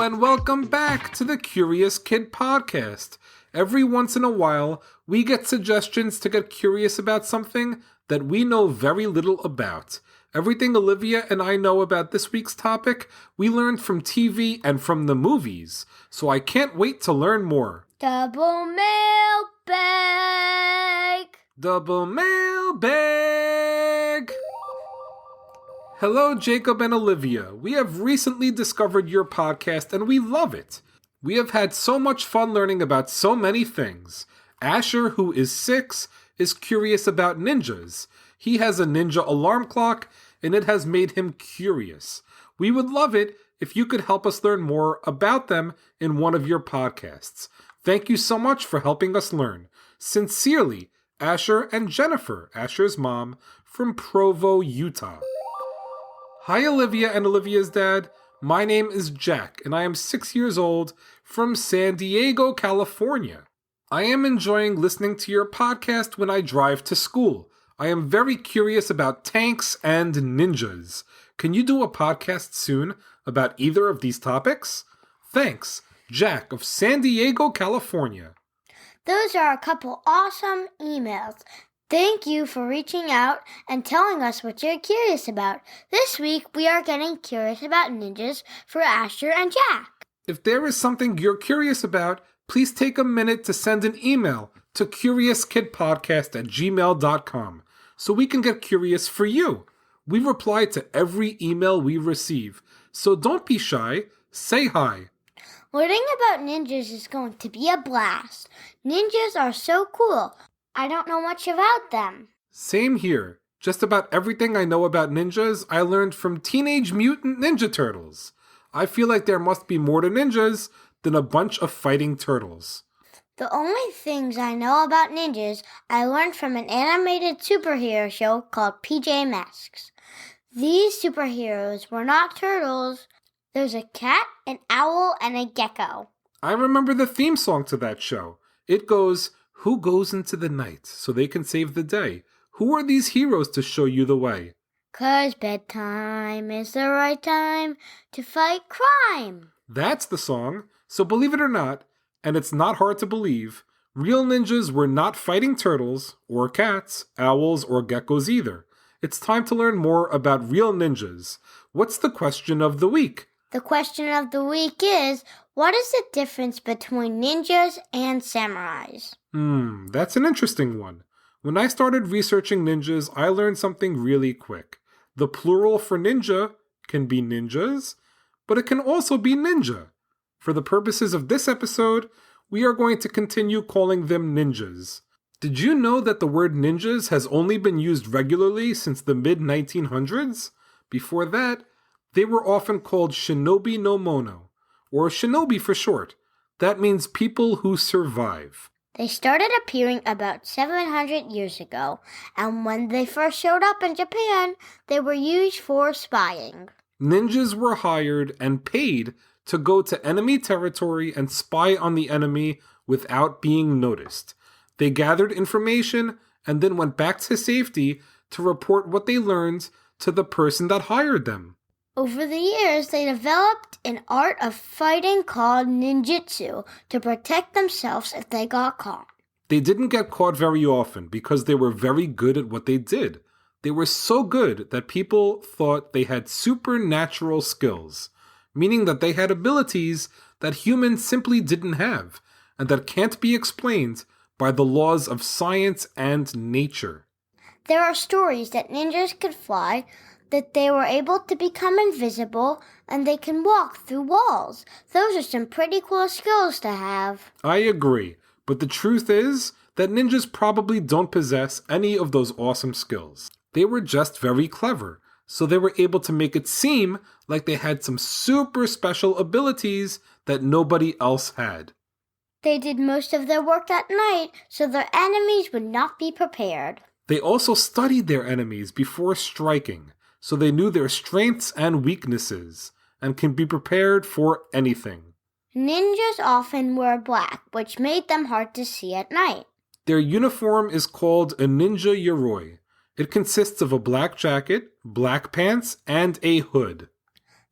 and welcome back to the Curious Kid Podcast. Every once in a while, we get suggestions to get curious about something that we know very little about. Everything Olivia and I know about this week's topic, we learned from TV and from the movies, so I can't wait to learn more. Double mailbag! Double mailbag! Hello, Jacob and Olivia. We have recently discovered your podcast and we love it. We have had so much fun learning about so many things. Asher, who is 6, is curious about ninjas. He has a ninja alarm clock and it has made him curious. We would love it if you could help us learn more about them in one of your podcasts. Thank you so much for helping us learn. Sincerely, Asher and Jennifer, Asher's mom, from Provo, Utah. Hi, Olivia and Olivia's dad. My name is Jack, and I am 6 years old from San Diego, California. I am enjoying listening to your podcast when I drive to school. I am very curious about tanks and ninjas. Can you do a podcast soon about either of these topics? Thanks, Jack of San Diego, California. Those are a couple awesome emails. Thank you for reaching out and telling us what you're curious about. This week, we are getting curious about ninjas for Asher and Jack. If there is something you're curious about, please take a minute to send an email to CuriousKidPodcast@gmail.com so we can get curious for you. We reply to every email we receive, so don't be shy. Say hi. Learning about ninjas is going to be a blast. Ninjas are so cool. I don't know much about them. Same here. Just about everything I know about ninjas, I learned from Teenage Mutant Ninja Turtles. I feel like there must be more to ninjas than a bunch of fighting turtles. The only things I know about ninjas I learned from an animated superhero show called PJ Masks. These superheroes were not turtles. There's a cat, an owl, and a gecko. I remember the theme song to that show. It goes, "Who goes into the night so they can save the day? Who are these heroes to show you the way?" 'Cause bedtime is the right time to fight crime. That's the song. So believe it or not, and it's not hard to believe, real ninjas were not fighting turtles, or cats, owls, or geckos either. It's time to learn more about real ninjas. What's the question of the week? The question of the week is, what is the difference between ninjas and samurais? That's an interesting one. When I started researching ninjas, I learned something really quick. The plural for ninja can be ninjas, but it can also be ninja. For the purposes of this episode, we are going to continue calling them ninjas. Did you know that the word ninjas has only been used regularly since the mid-1900s? Before that, they were often called shinobi no mono, or shinobi for short. That means people who survive. They started appearing about 700 years ago, and when they first showed up in Japan, they were used for spying. Ninjas were hired and paid to go to enemy territory and spy on the enemy without being noticed. They gathered information and then went back to safety to report what they learned to the person that hired them. Over the years, they developed an art of fighting called ninjutsu to protect themselves if they got caught. They didn't get caught very often because they were very good at what they did. They were so good that people thought they had supernatural skills, meaning that they had abilities that humans simply didn't have, and that can't be explained by the laws of science and nature. There are stories that ninjas could fly, that they were able to become invisible, and they can walk through walls. Those are some pretty cool skills to have. I agree, but the truth is that ninjas probably don't possess any of those awesome skills. They were just very clever, so they were able to make it seem like they had some super special abilities that nobody else had. They did most of their work at night, so their enemies would not be prepared. They also studied their enemies before striking, so they knew their strengths and weaknesses, and can be prepared for anything. Ninjas often wear black, which made them hard to see at night. Their uniform is called a ninja yoroi. It consists of a black jacket, black pants, and a hood.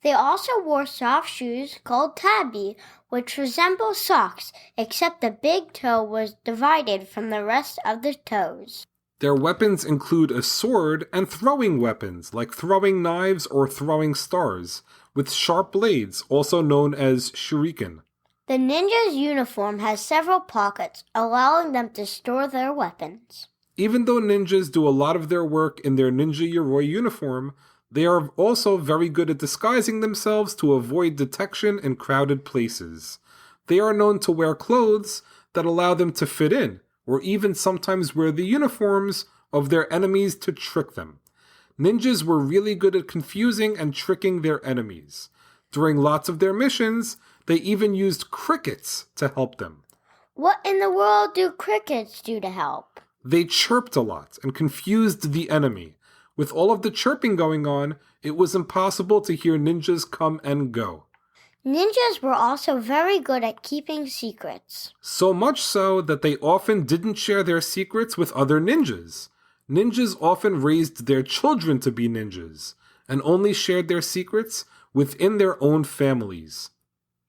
They also wore soft shoes called tabi, which resemble socks, except the big toe was divided from the rest of the toes. Their weapons include a sword and throwing weapons, like throwing knives or throwing stars, with sharp blades, also known as shuriken. The ninja's uniform has several pockets, allowing them to store their weapons. Even though ninjas do a lot of their work in their ninja Yoroi uniform, they are also very good at disguising themselves to avoid detection in crowded places. They are known to wear clothes that allow them to fit in, or even sometimes wear the uniforms of their enemies to trick them. Ninjas were really good at confusing and tricking their enemies. During lots of their missions, they even used crickets to help them. What in the world do crickets do to help? They chirped a lot and confused the enemy. With all of the chirping going on, it was impossible to hear ninjas come and go. Ninjas were also very good at keeping secrets. So much so that they often didn't share their secrets with other ninjas. Ninjas often raised their children to be ninjas, and only shared their secrets within their own families.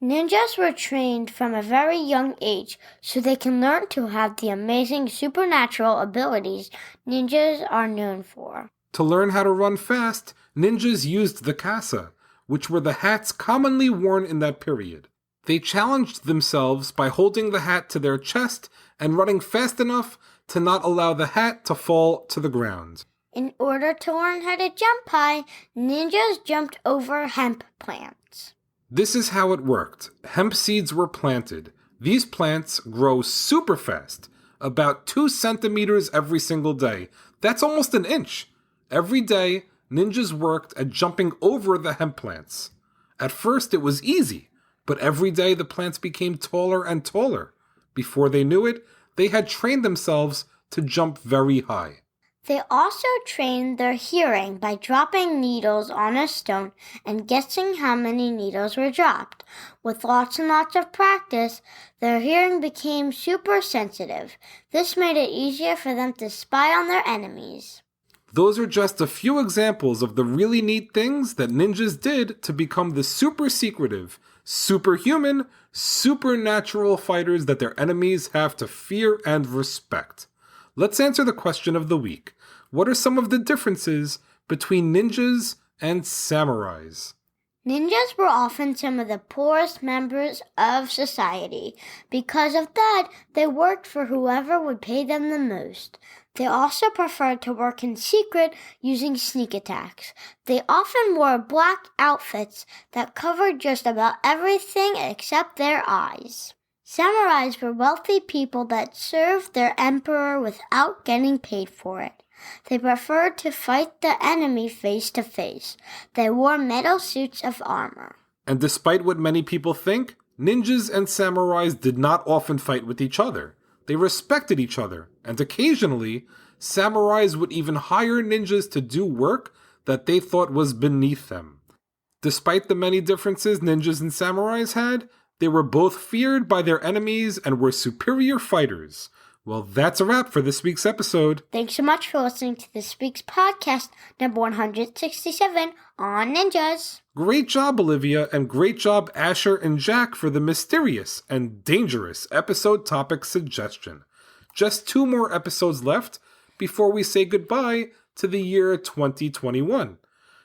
Ninjas were trained from a very young age so they can learn to have the amazing supernatural abilities ninjas are known for. To learn how to run fast, ninjas used the kasa, which were the hats commonly worn in that period. They challenged themselves by holding the hat to their chest and running fast enough to not allow the hat to fall to the ground. In order to learn how to jump high, ninjas jumped over hemp plants. This is how it worked. Hemp seeds were planted. These plants grow super fast, about 2 centimeters every single day. That's almost an inch. Every day, ninjas worked at jumping over the hemp plants. At first, it was easy, but every day the plants became taller and taller. Before they knew it, they had trained themselves to jump very high. They also trained their hearing by dropping needles on a stone and guessing how many needles were dropped. With lots and lots of practice, their hearing became super sensitive. This made it easier for them to spy on their enemies. Those are just a few examples of the really neat things that ninjas did to become the super secretive, superhuman, supernatural fighters that their enemies have to fear and respect. Let's answer the question of the week. What are some of the differences between ninjas and samurais? Ninjas were often some of the poorest members of society. Because of that, they worked for whoever would pay them the most. They also preferred to work in secret using sneak attacks. They often wore black outfits that covered just about everything except their eyes. Samurais were wealthy people that served their emperor without getting paid for it. They preferred to fight the enemy face to face. They wore metal suits of armor. And despite what many people think, ninjas and samurais did not often fight with each other. They respected each other, and occasionally, samurais would even hire ninjas to do work that they thought was beneath them. Despite the many differences ninjas and samurais had, they were both feared by their enemies and were superior fighters. Well, that's a wrap for this week's episode. Thanks so much for listening to this week's podcast, number 167 on ninjas. Great job, Olivia, and great job, Asher and Jack, for the mysterious and dangerous episode topic suggestion. Just 2 more episodes left before we say goodbye to the year 2021.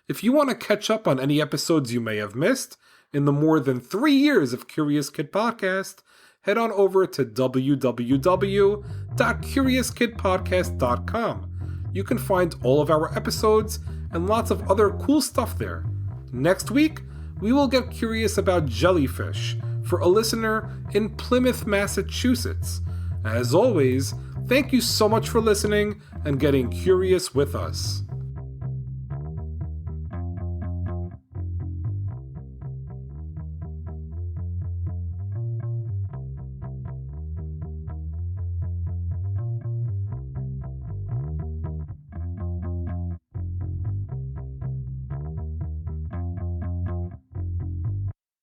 If you want to catch up on any episodes you may have missed in the more than 3 years of Curious Kid Podcast, head on over to www.curiouskidpodcast.com. You can find all of our episodes and lots of other cool stuff there. Next week, we will get curious about jellyfish for a listener in Plymouth, Massachusetts. As always, thank you so much for listening and getting curious with us.